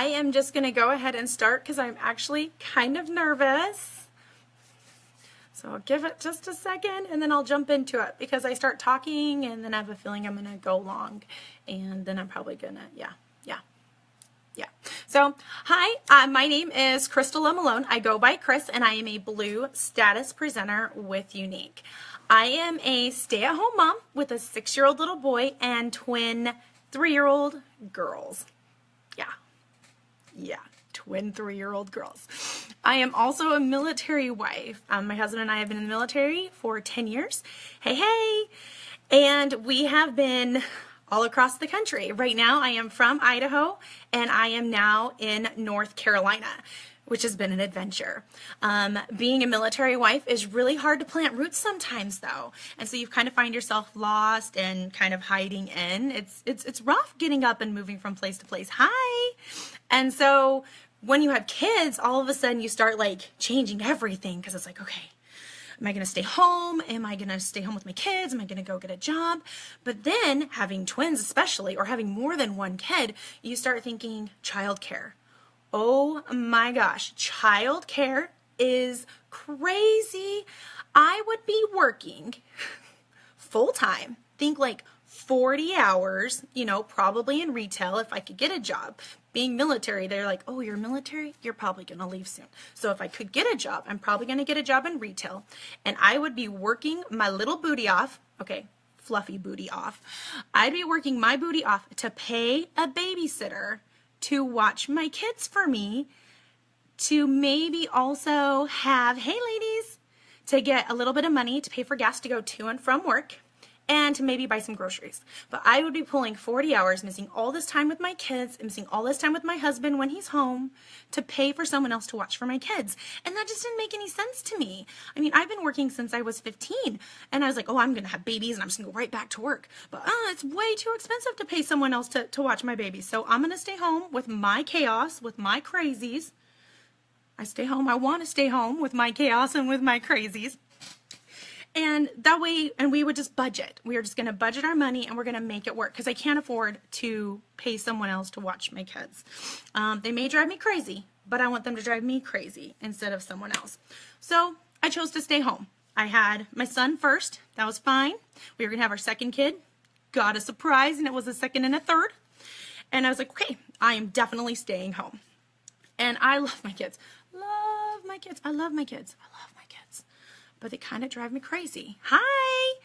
am just going to go ahead and start because I'm actually kind of nervous. So I'll give it just a second and then I'll jump into it because I start talking and then I have a feeling I'm going to go long and then I'm probably going to, yeah. So, hi, my name is Crystal Malone. I go by Chris and I am a blue status presenter with Younique. I am a stay-at-home mom with a 6-year-old little boy and twin 3-year-old girls. Yeah, twin 3-year-old girls. I am also a military wife. My husband and I have been in the military for 10 years. Hey! And we have been all across the country. Right now I am from Idaho and I am now in North Carolina, which has been an adventure. Being a military wife is really hard to plant roots sometimes though. And so you kind of find yourself lost and kind of hiding in. It's rough getting up and moving from place to place. Hi! And so when you have kids, all of a sudden you start like changing everything because it's like, okay, am I going to stay home? Am I going to stay home with my kids? Am I going to go get a job? But then having twins especially, or having more than one kid, you start thinking childcare. Oh my gosh, childcare is crazy. I would be working full-time, think like 40 hours, probably in retail if I could get a job. Being military, they're like, oh, you're military? You're probably going to leave soon. So if I could get a job, I'm probably going to get a job in retail. And I would be working my little booty off. Okay, fluffy booty off. I'd be working my booty off to pay a babysitter to watch my kids for me, to maybe also have, hey ladies, to get a little bit of money to pay for gas to go to and from work, and to maybe buy some groceries. But I would be pulling 40 hours, missing all this time with my kids, missing all this time with my husband when he's home, to pay for someone else to watch for my kids. And that just didn't make any sense to me. I mean, I've been working since I was 15, and I was like, oh, I'm gonna have babies and I'm just gonna go right back to work. But it's way too expensive to pay someone else to watch my babies. So I'm gonna stay home with my chaos, with my crazies. I stay home, I wanna stay home with my chaos and with my crazies. And that way, and we would just budget. We are just going to budget our money and we're going to make it work because I can't afford to pay someone else to watch my kids. They may drive me crazy, but I want them to drive me crazy instead of someone else. So I chose to stay home. I had my son first. That was fine. We were going to have our second kid. Got a surprise and it was a second and a third. And I was like, okay, I am definitely staying home. And I love my kids. Love my kids. I love my kids. I love my kids. But they kind of drive me crazy. Hi!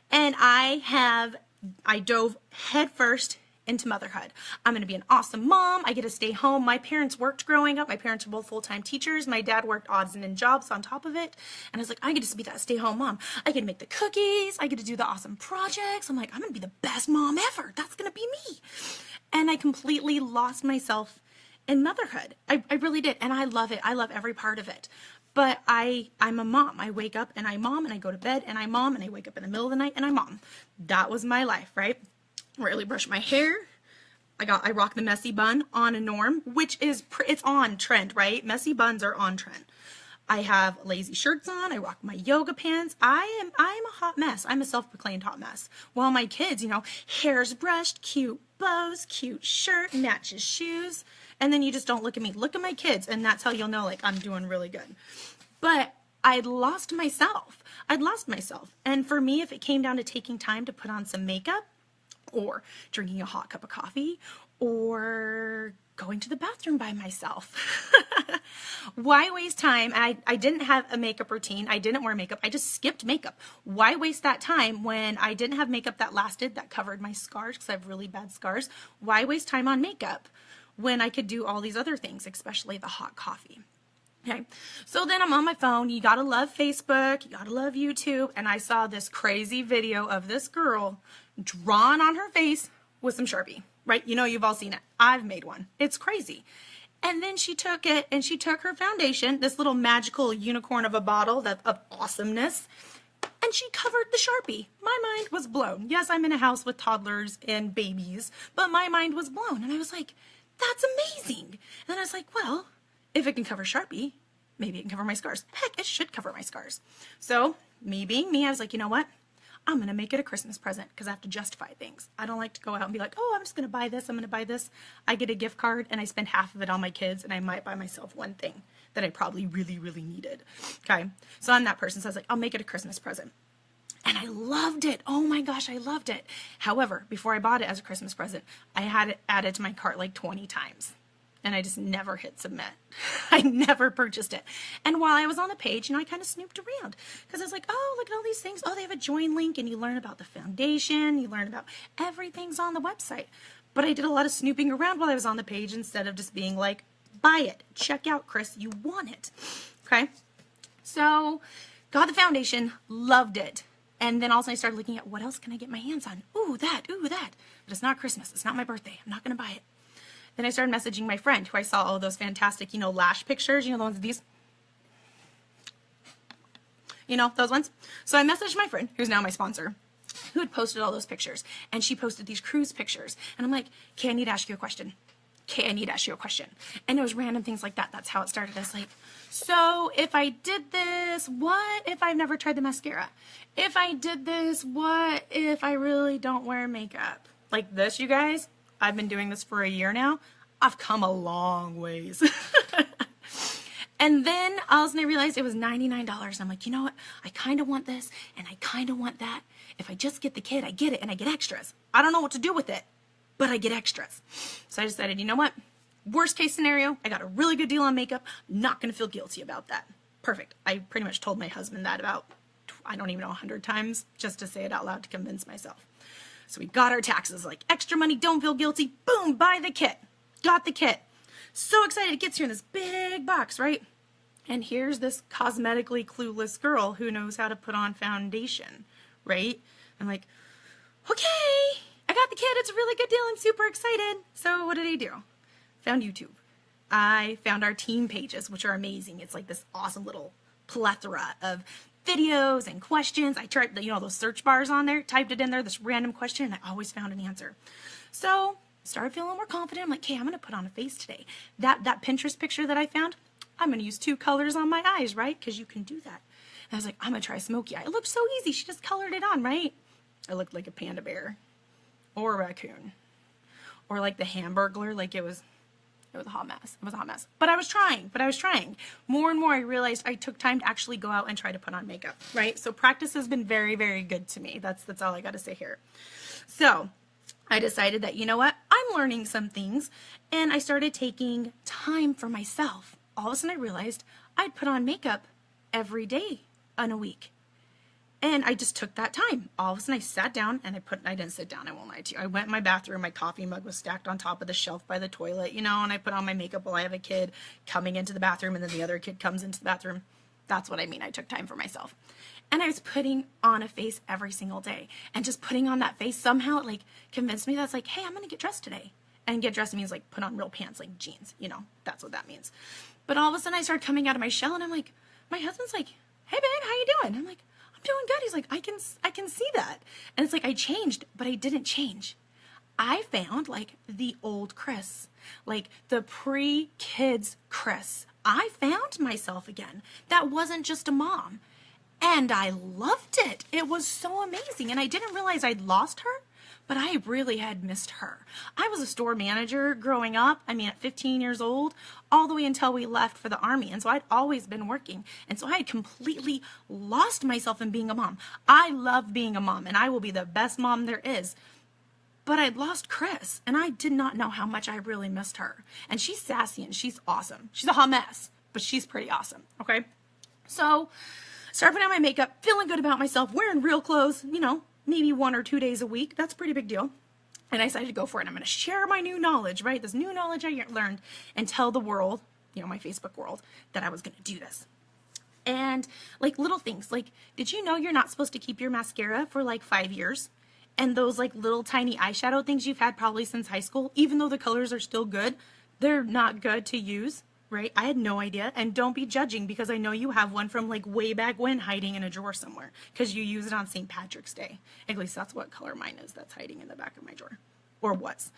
And I dove headfirst into motherhood. I'm going to be an awesome mom. I get to stay home. My parents worked growing up. My parents were both full-time teachers. My dad worked odds and end jobs on top of it. And I was like, I get to be that stay-home mom. I get to make the cookies. I get to do the awesome projects. I'm like, I'm going to be the best mom ever. That's going to be me. And I completely lost myself in motherhood. I really did. And I love it. I love every part of it. But I'm a mom. I wake up and I mom and I go to bed and I mom and I wake up in the middle of the night and I mom. That was my life, right? Rarely brush my hair. I rock the messy bun on a norm, which is, it's on trend, right? Messy buns are on trend. I have lazy shirts on. I rock my yoga pants. I'm a hot mess. I'm a self-proclaimed hot mess. While my kids, hair's brushed, cute bows, cute shirt, matches shoes. And then you just don't look at me. Look at my kids, and that's how you'll know, like, I'm doing really good. But I'd lost myself. And for me, if it came down to taking time to put on some makeup, or drinking a hot cup of coffee, or going to the bathroom by myself, why waste time? And I didn't have a makeup routine. I didn't wear makeup. I just skipped makeup. Why waste that time when I didn't have makeup that lasted, that covered my scars, because I have really bad scars? Why waste time on makeup when I could do all these other things, especially the hot coffee? Okay, so then I'm on my phone. You gotta love Facebook, you gotta love YouTube, and I saw this crazy video of this girl drawn on her face with some Sharpie, right? You've all seen it. I've made one. It's crazy. And then she took it and she took her foundation, this little magical unicorn of a bottle of awesomeness, and she covered the Sharpie. My mind was blown. Yes, I'm in a house with toddlers and babies, but my mind was blown. And I was like, that's amazing. And then I was like, well, if it can cover Sharpie, maybe it can cover my scars. Heck, it should cover my scars. So me being me, I was like, you know what? I'm going to make it a Christmas present because I have to justify things. I don't like to go out and be like, oh, I'm just going to buy this. I'm going to buy this. I get a gift card and I spend half of it on my kids, and I might buy myself one thing that I probably really, really needed. Okay. So I'm that person. So I was like, I'll make it a Christmas present. And I loved it. Oh my gosh, I loved it. However, before I bought it as a Christmas present, I had it added to my cart like 20 times. And I just never hit submit. I never purchased it. And while I was on the page, I kind of snooped around because I was like, oh, look at all these things. Oh, they have a join link, and you learn about the foundation. You learn about everything's on the website. But I did a lot of snooping around while I was on the page instead of just being like, buy it. Check out, Chris. You want it. Okay. So got the foundation, loved it. And then also I started looking at what else can I get my hands on? Ooh, that. But it's not Christmas. It's not my birthday. I'm not going to buy it. Then I started messaging my friend who I saw all those fantastic, lash pictures, the ones of these, those ones. So I messaged my friend, who's now my sponsor, who had posted all those pictures. And she posted these cruise pictures. And I'm like, okay, I need to ask you a question. And it was random things like that. That's how it started. I was like, so if I did this, what if I've never tried the mascara? If I did this, what if I really don't wear makeup? Like this, you guys. I've been doing this for a year now. I've come a long ways. And then all of a sudden I realized it was $99. I'm like, you know what? I kind of want this and I kind of want that. If I just get the kit, I get it and I get extras. I don't know what to do with it, but I get extras. So I decided, you know what? Worst case scenario, I got a really good deal on makeup. Not going to feel guilty about that. Perfect. I pretty much told my husband that about, I don't even know, 100 times just to say it out loud to convince myself. So we got our taxes, like extra money, don't feel guilty. Boom, buy the kit. Got the kit. So excited. It gets here in this big box, right? And here's this cosmetically clueless girl who knows how to put on foundation, right? I'm like, okay, I got the kit. It's a really good deal. I'm super excited. So what did I do? Found YouTube. I found our team pages, which are amazing. It's like this awesome little plethora of videos and questions. I tried, those search bars on there, typed it in there, this random question, and I always found an answer. So started feeling more confident. I'm like, okay, I'm going to put on a face today. That Pinterest picture that I found, I'm going to use 2 colors on my eyes, right? Because you can do that. And I was like, I'm going to try smoky eye. It looked so easy. She just colored it on, right? I looked like a panda bear or a raccoon or like the Hamburglar. Like it was a hot mess. It was a hot mess. But I was trying. More and more I realized I took time to actually go out and try to put on makeup, right? So practice has been very, very good to me. That's all I got to say here. So I decided that, you know what? I'm learning some things, and I started taking time for myself. All of a sudden I realized I'd put on makeup every day in a week. And I just took that time. All of a sudden I sat down and I didn't sit down, I won't lie to you. I went in my bathroom, my coffee mug was stacked on top of the shelf by the toilet, and I put on my makeup while I have a kid coming into the bathroom, and then the other kid comes into the bathroom. That's what I mean. I took time for myself. And I was putting on a face every single day. And just putting on that face somehow it convinced me that's like, hey, I'm going to get dressed today. And get dressed means put on real pants, like jeans, that's what that means. But all of a sudden I started coming out of my shell, and I'm like, my husband's like, hey babe, how you doing? I'm like, doing good. He's like, I can see that. And it's like, I changed, but I didn't change. I found the old Chris, the pre-kids Chris. I found myself again. That wasn't just a mom. And I loved it. It was so amazing. And I didn't realize I'd lost her, but I really had missed her. I was a store manager growing up, at 15 years old, all the way until we left for the Army. And so I'd always been working. And so I had completely lost myself in being a mom. I love being a mom, and I will be the best mom there is. But I'd lost Chris, and I did not know how much I really missed her. And she's sassy, and she's awesome. She's a hot mess, but she's pretty awesome, okay? So started putting on my makeup, feeling good about myself, wearing real clothes, maybe 1 or 2 days a week. That's a pretty big deal. And I decided to go for it. I'm going to share my new knowledge, right? This new knowledge I learned, and tell the world, my Facebook world, that I was going to do this. And little things, did you know you're not supposed to keep your mascara for 5 years? And those little tiny eyeshadow things you've had probably since high school, even though the colors are still good, they're not good to use. Right? I had no idea. And don't be judging, because I know you have one from way back when hiding in a drawer somewhere because you use it on St. Patrick's Day. At least that's what color mine is. That's hiding in the back of my drawer, or was.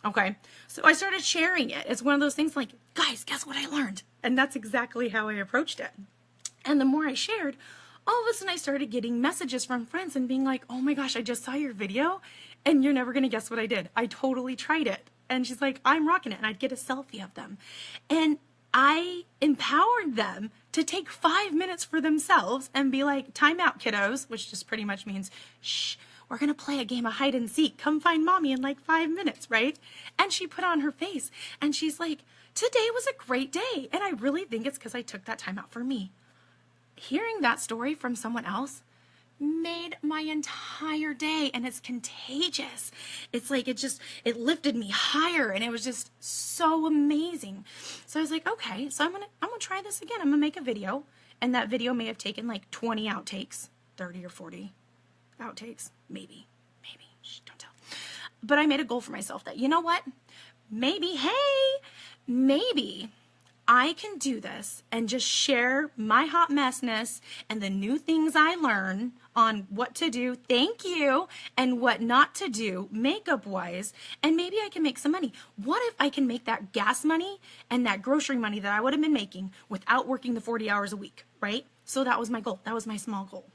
Okay. So I started sharing it. It's one of those things guys, guess what I learned? And that's exactly how I approached it. And the more I shared, all of a sudden I started getting messages from friends and being like, oh my gosh, I just saw your video and you're never going to guess what I did. I totally tried it. And she's like, I'm rocking it. And I'd get a selfie of them. And I empowered them to take 5 minutes for themselves and be like, time out, kiddos, which just pretty much means, shh, we're going to play a game of hide and seek. Come find mommy in like 5 minutes, right? And she put on her face and she's like, today was a great day. And I really think it's because I took that time out for me. Hearing that story from someone else made my entire day, and it's contagious. It's like it lifted me higher, and it was just so amazing. So I was like, okay, so I'm gonna try this again. I'm gonna make a video, and that video may have taken like 20 outtakes, 30 or 40 outtakes, maybe. Shh, don't tell. But I made a goal for myself that, you know what? Maybe I can do this and just share my hot messness and the new things I learn on what to do, thank you, and what not to do makeup-wise, and maybe I can make some money. What if I can make that gas money and that grocery money that I would have been making without working the 40 hours a week, right? So that was my goal. That was my small goal.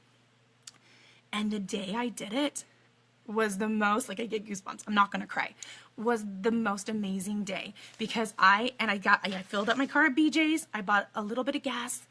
And the day I did it was the most, like I get goosebumps, I'm not gonna cry, was the most amazing day because I filled up my car at BJ's, I bought a little bit of gas,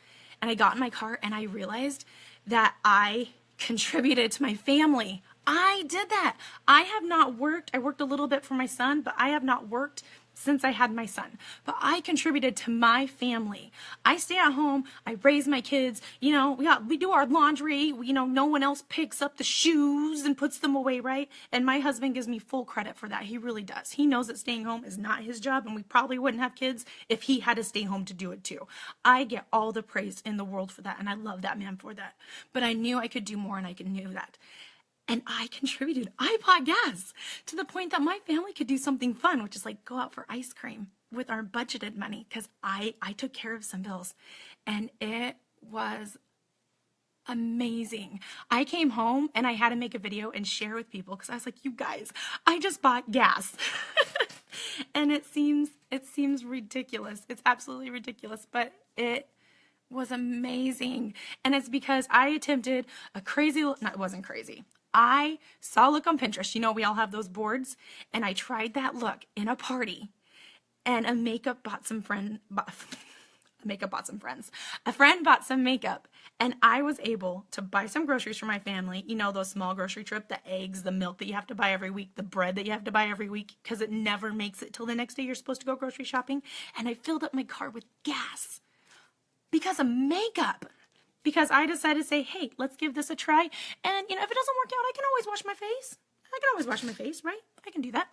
and I got in my car and I realized that I contributed to my family. I did that. I have not worked. I worked a little bit for my son, but I have not worked since I had my son. But I contributed to my family. I stay at home. I raise my kids. You know, we do our laundry. No one else picks up the shoes and puts them away, right? And my husband gives me full credit for that. He really does. He knows that staying home is not his job, and we probably wouldn't have kids if he had to stay home to do it too. I get all the praise in the world for that, and I love that man for that. But I knew I could do more, and I knew that. And I contributed. I bought gas to the point that my family could do something fun, which is like go out for ice cream with our budgeted money because I took care of some bills. And it was amazing. I came home and I had to make a video and share with people because I was like, you guys, I just bought gas. And it seems ridiculous. It's absolutely ridiculous, but it was amazing. And it's because I attempted a crazy, no, it wasn't crazy. I saw a look on Pinterest. You know, we all have those boards. And I tried that look in a party. And a friend bought some makeup. And I was able to buy some groceries for my family. You know, those small grocery trip, the eggs, the milk that you have to buy every week, the bread that you have to buy every week because it never makes it till the next day you're supposed to go grocery shopping. And I filled up my car with gas because of makeup. Because I decided to say, hey, let's give this a try. And, if it doesn't work out, I can always wash my face. Right? I can do that.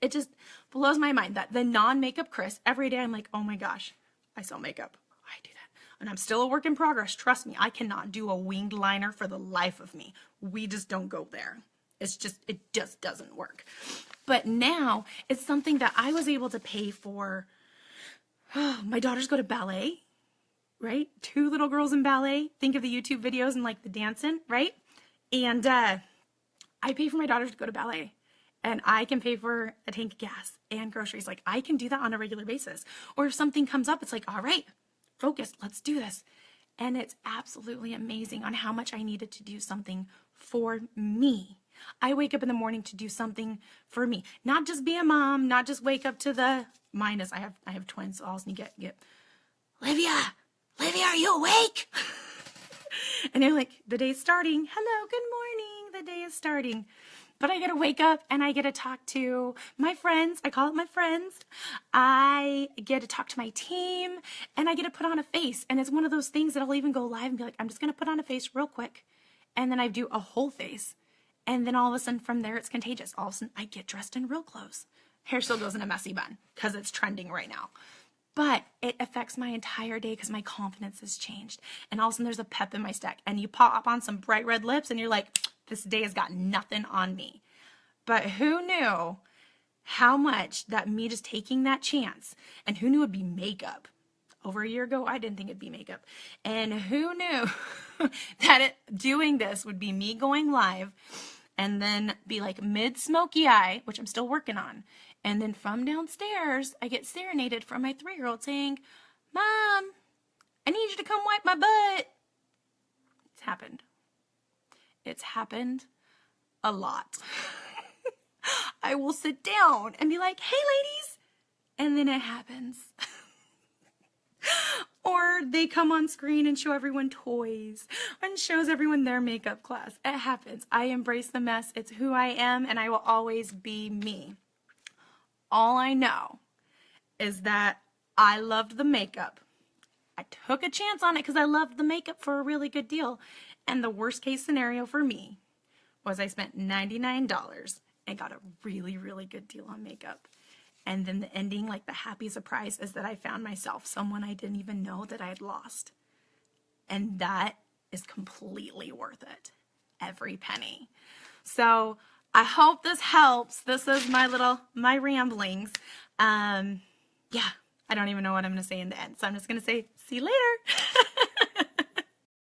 It just blows my mind that the non-makeup Chris, every day I'm like, oh my gosh, I sell makeup. I do that. And I'm still a work in progress. Trust me, I cannot do a winged liner for the life of me. We just don't go there. It just doesn't work. But now it's something that I was able to pay for. Oh, my daughters go to ballet. Right? 2 little girls in ballet. Think of the YouTube videos and like the dancing, right? And I pay for my daughters to go to ballet. And I can pay for a tank of gas and groceries. Like I can do that on a regular basis. Or if something comes up, it's like, all right, focus, let's do this. And it's absolutely amazing on how much I needed to do something for me. I wake up in the morning to do something for me. Not just be a mom, not just wake up to the minus. I have twins, so I'll just get Livia, are you awake? And they're like, the day's starting. Hello, good morning. The day is starting. But I get to wake up and I get to talk to my friends. I call it my friends. I get to talk to my team and I get to put on a face. And it's one of those things that I'll even go live and be like, I'm just going to put on a face real quick. And then I do a whole face. And then all of a sudden from there, it's contagious. All of a sudden I get dressed in real clothes. Hair still goes in a messy bun because it's trending right now. But it affects my entire day because my confidence has changed. And all of a sudden there's a pep in my step. And you pop on some bright red lips and you're like, this day has got nothing on me. But who knew how much that me just taking that chance, and who knew it'd be makeup? Over a year ago, I didn't think it'd be makeup. And who knew that doing this would be me going live and then be like mid-smoky eye, which I'm still working on. And then from downstairs, I get serenaded from my 3-year-old saying, Mom, I need you to come wipe my butt. It's happened. It's happened a lot. I will sit down and be like, hey ladies, and then it happens. Or they come on screen and show everyone toys and shows everyone their makeup class. It happens. I embrace the mess. It's who I am, and I will always be me. All I know is that I loved the makeup. I took a chance on it because I loved the makeup for a really good deal. And the worst case scenario for me was I spent $99 and got a really, really good deal on makeup. And then the ending, like the happy surprise, is that I found myself someone I didn't even know that I had lost. And that is completely worth it. Every penny. So I hope this helps. This is my ramblings. Yeah, I don't even know what I'm going to say in the end. So I'm just going to say, see you later.